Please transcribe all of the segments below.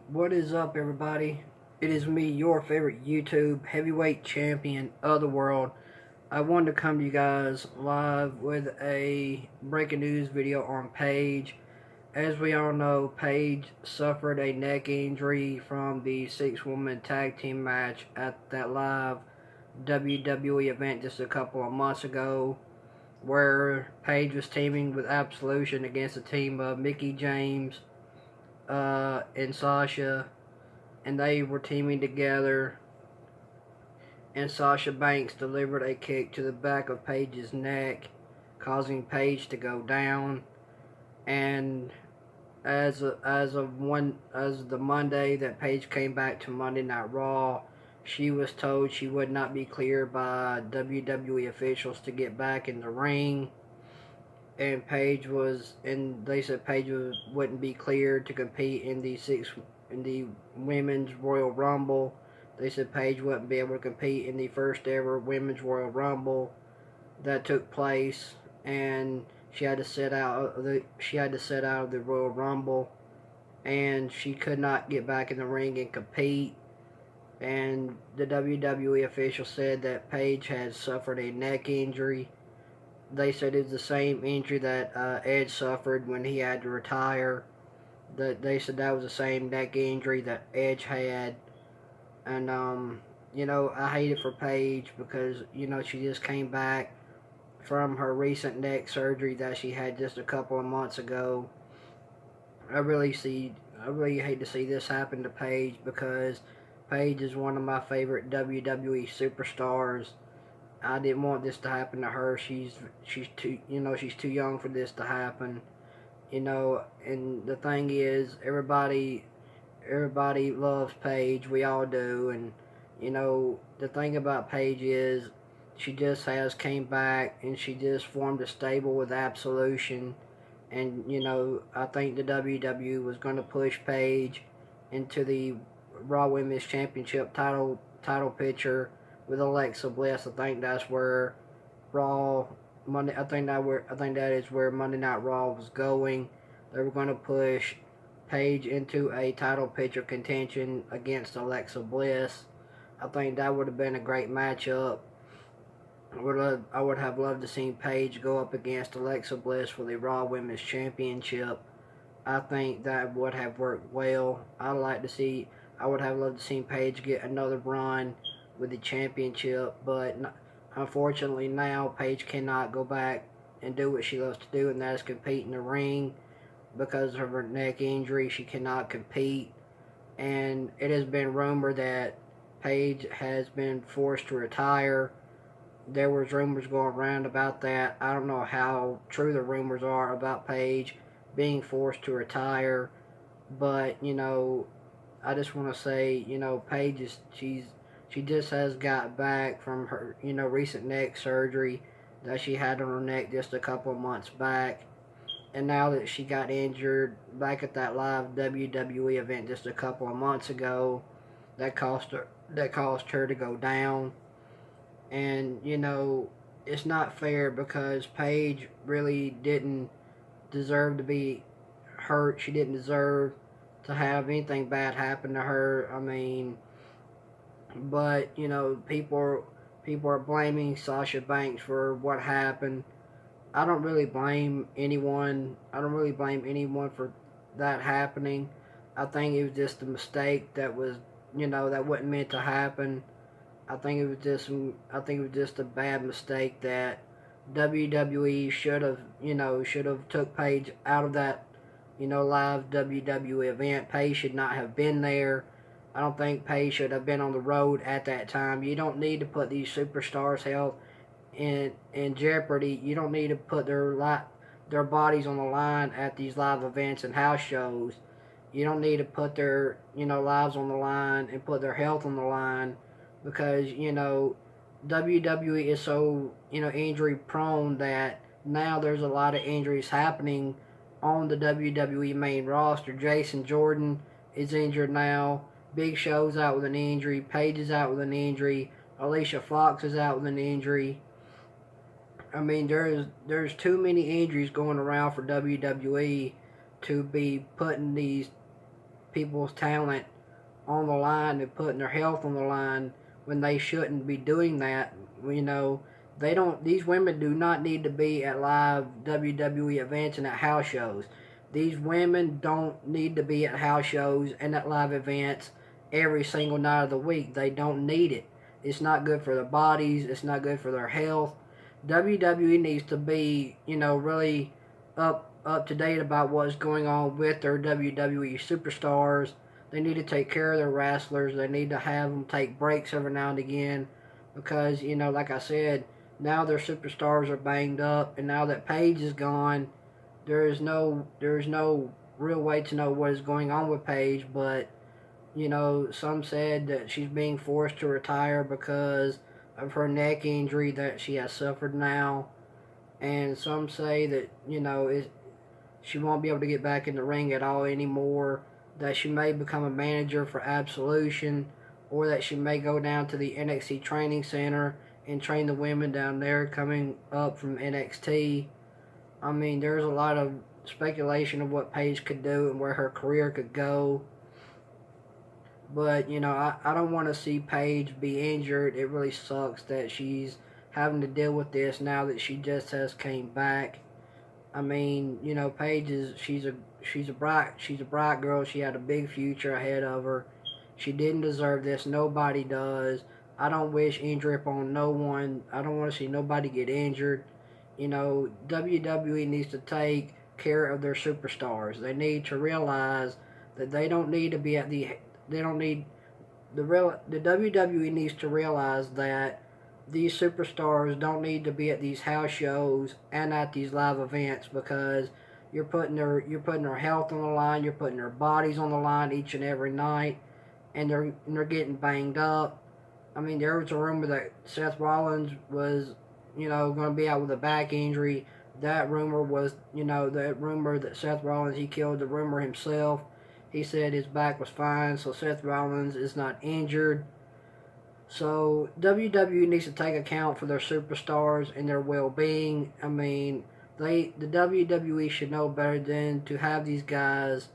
What is up, everybody? It is me, your favorite YouTube heavyweight champion of the world. I wanted to come to you guys live with a breaking news video on Paige. As we all know, Paige suffered a neck injury from the six-woman tag team match at that live WWE event just a couple of months ago, where Paige was teaming with Absolution against a team of Mickie James and Sasha, and they were teaming together, and Sasha Banks delivered a kick to the back of Paige's neck, causing Paige to go down. And as the Monday that Paige came back to Monday Night Raw, she was told she would not be cleared by WWE officials to get back in the ring, and they said wouldn't be cleared to compete in the women's Royal Rumble. They said Paige wouldn't be able to compete in the first ever women's Royal Rumble that took place, and she had to sit out of the Royal Rumble, and she could not get back in the ring and compete. And the WWE official said that Paige had suffered a neck injury. They said it's the same injury that Edge suffered when he had to retire. They said that was the same neck injury that Edge had. And I hate it for Paige because she just came back from her recent neck surgery that she had just a couple of months ago. I really hate to see this happen to Paige because Paige is one of my favorite WWE superstars. I didn't want this to happen to her. She's too young for this to happen. And the thing is, everybody loves Paige. We all do. And the thing about Paige is she just has came back and she just formed a stable with Absolution. And I think the WWE was going to push Paige into the Raw Women's Championship title picture with Alexa Bliss. I think that's where Raw Monday. I think that is where Monday Night Raw was going. They were going to push Paige into a title picture contention against Alexa Bliss. I think that would have been a great matchup. I would have loved to see Paige go up against Alexa Bliss for the Raw Women's Championship. I think that would have worked well. I would have loved to see Paige get another run with the championship, but unfortunately now Paige cannot go back and do what she loves to do, and that is compete in the ring. Because of her neck injury, she cannot compete, and it has been rumored that Paige has been forced to retire. There was rumors going around about that. I don't know how true the rumors are about Paige being forced to retire, but I just want to say, Paige she just has got back from her, recent neck surgery that she had on her neck just a couple of months back. And now that she got injured back at that live WWE event just a couple of months ago, that caused her to go down. And it's not fair because Paige really didn't deserve to be hurt. She didn't deserve to have anything bad happen to her. I mean, but people are blaming Sasha Banks for what happened. I don't really blame anyone. I don't really blame anyone for that happening. I think it was just a mistake that was, that wasn't meant to happen. I think it was just a bad mistake that WWE should have took Paige out of that, live WWE event. Paige should not have been there. I don't think Paige should have been on the road at that time. You don't need to put these superstars' health in jeopardy. You don't need to put their bodies on the line at these live events and house shows. You don't need to put their lives on the line and put their health on the line because WWE is so injury prone that now there's a lot of injuries happening on the WWE main roster. Jason Jordan is injured now. Big Show's out with an injury. Paige is out with an injury. Alicia Fox is out with an injury. I mean, there's too many injuries going around for WWE to be putting these people's talent on the line and putting their health on the line when they shouldn't be doing that. You know, they don't. These women do not need to be at live WWE events and at house shows. These women don't need to be at house shows and at live events every single night of the week. They don't need it. It's not good for their bodies. It's not good for their health. WWE needs to be, really up to date about what's going on with their WWE superstars. They need to take care of their wrestlers. They need to have them take breaks every now and again because, like I said, now their superstars are banged up, and now that Paige is gone, there's no real way to know what is going on with Paige. But some said that she's being forced to retire because of her neck injury that she has suffered now, and some say that she won't be able to get back in the ring at all anymore. That she may become a manager for Absolution, or that she may go down to the NXT training center and train the women down there coming up from NXT. I mean, there's a lot of speculation of what Paige could do and where her career could go. But, I don't want to see Paige be injured. It really sucks that she's having to deal with this now that she just has came back. I mean, Paige she's a bright girl. She had a big future ahead of her. She didn't deserve this. Nobody does. I don't wish injury upon no one. I don't want to see nobody get injured. WWE needs to take care of their superstars. They need to realize that they don't need to be at the WWE needs to realize that these superstars don't need to be at these house shows and at these live events because you're putting their health on the line, you're putting their bodies on the line each and every night, and they're getting banged up. I mean, there was a rumor that Seth Rollins was, going to be out with a back injury. That rumor was, that rumor that Seth Rollins, he killed the rumor himself. He said his back was fine, so Seth Rollins is not injured. So WWE needs to take account for their superstars and their well-being. I mean, the WWE should know better than to have these guys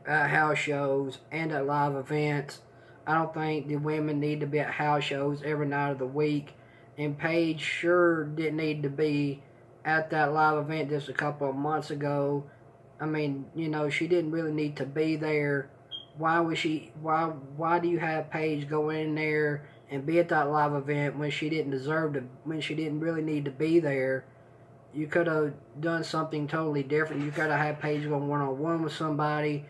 at house shows and at live events. I don't think the women need to be at house shows every night of the week. And Paige sure didn't need to be at that live event just a couple of months ago. I mean, she didn't really need to be there. Why do you have Paige go in there and be at that live event when she didn't when she didn't really need to be there? You could have done something totally different. You could have had Paige go one-on-one with somebody.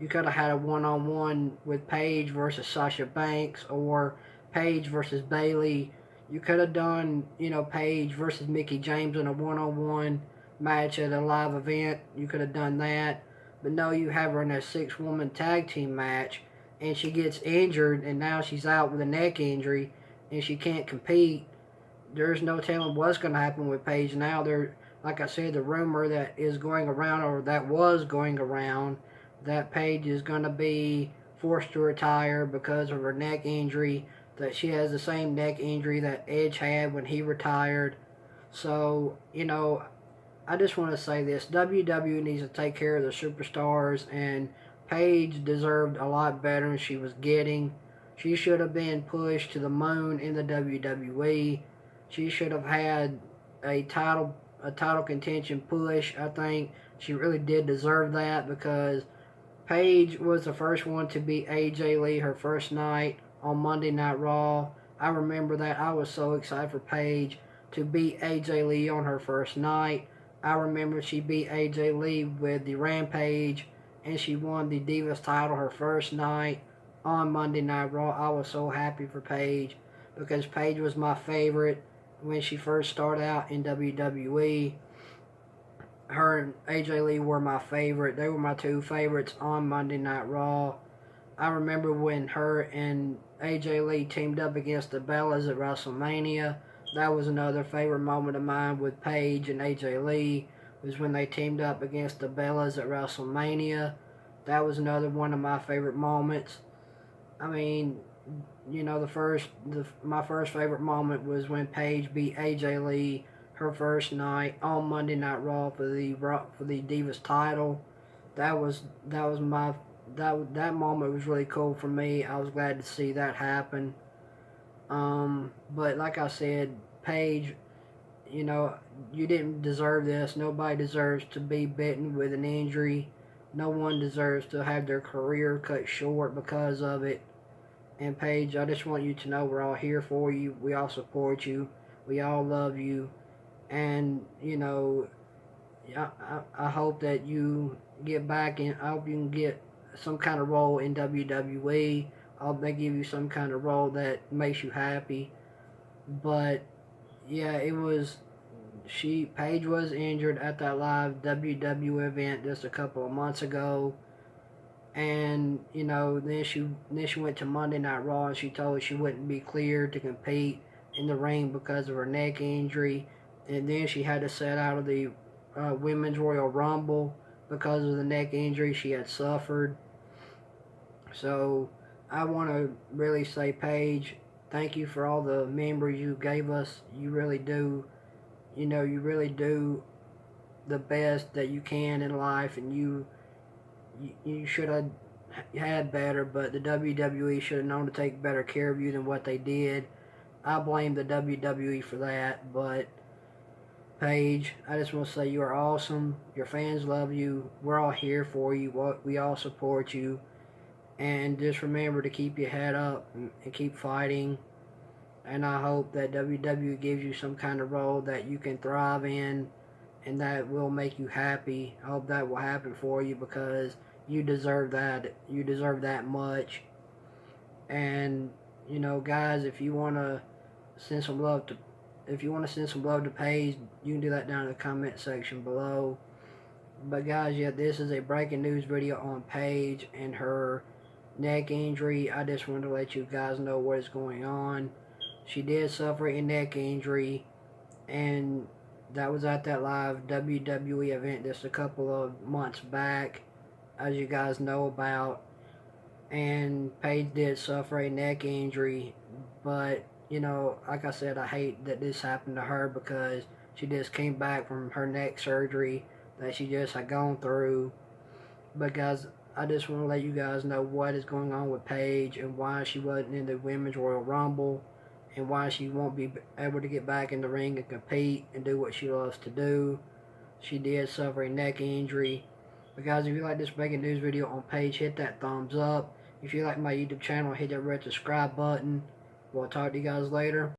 You could have had a one-on-one with Paige versus Sasha Banks or Paige versus Bayley. You could have done, Paige versus Mickie James in a one-on-one match at a live event. You could have done that. But no, you have her in a 6-woman tag team match, and she gets injured, and now she's out with a neck injury, and she can't compete. There's no telling what's going to happen with Paige now. Like I said, the rumor that is going around, or that was going around, that Paige is going to be forced to retire because of her neck injury, that she has the same neck injury that Edge had when he retired. So, I just want to say this. WWE needs to take care of the superstars, and Paige deserved a lot better than she was getting. She should have been pushed to the moon in the WWE. She should have had a title contention push. I think she really did deserve that because Paige was the first one to beat AJ Lee her first night on Monday Night Raw. I remember that. I was so excited for Paige to beat AJ Lee on her first night. I remember she beat AJ Lee with the Rampage, and she won the Divas title her first night on Monday Night Raw. I was so happy for Paige because Paige was my favorite when she first started out in WWE. Her and AJ Lee were my favorite. They were my two favorites on Monday Night Raw. I remember when her and AJ Lee teamed up against the Bellas at WrestleMania. That was another favorite moment of mine with Paige and AJ Lee, was when they teamed up against the Bellas at WrestleMania. That was another one of my favorite moments. I mean, my first favorite moment was when Paige beat AJ Lee her first night on Monday Night Raw for the Divas title. That was that moment was really cool for me. I was glad to see that happen. But like I said, Paige, you know, you didn't deserve this. Nobody deserves to be bitten with an injury. No one deserves to have their career cut short because of it. And Paige, I just want you to know we're all here for you. We all support you. We all love you. And, you know, I hope that you get back in. I hope you can get some kind of role in WWE. I hope they give you some kind of role that makes you happy. But yeah, it was Paige was injured at that live WWE event just a couple of months ago, and you know then she went to Monday Night Raw and she told us she wouldn't be cleared to compete in the ring because of her neck injury, and then she had to set out of the Women's Royal Rumble because of the neck injury she had suffered. So I want to really say, Paige, thank you for all the memories you gave us. You really do, you really do the best that you can in life, and you should have had better, but the WWE should have known to take better care of you than what they did. I blame the WWE for that, but Paige, I just want to say you are awesome. Your fans love you. We're all here for you. We all support you. And just remember to keep your head up and keep fighting. And I hope that WWE gives you some kind of role that you can thrive in and that will make you happy. I hope that will happen for you because you deserve that. You deserve that much. And guys, if you want to send some love to Paige, you can do that down in the comment section below. But guys, yeah, this is a breaking news video on Paige and her neck injury. I just wanted to let you guys know what is going on. She did suffer a neck injury, and that was at that live WWE event just a couple of months back, as you guys know about. And Paige did suffer a neck injury, but like I said, I hate that this happened to her because she just came back from her neck surgery that she just had gone through. But guys, I just want to let you guys know what is going on with Paige and why she wasn't in the Women's Royal Rumble and why she won't be able to get back in the ring and compete and do what she loves to do. She did suffer a neck injury. But guys, if you like this breaking news video on Paige, hit that thumbs up. If you like my YouTube channel, hit that red subscribe button. We'll talk to you guys later.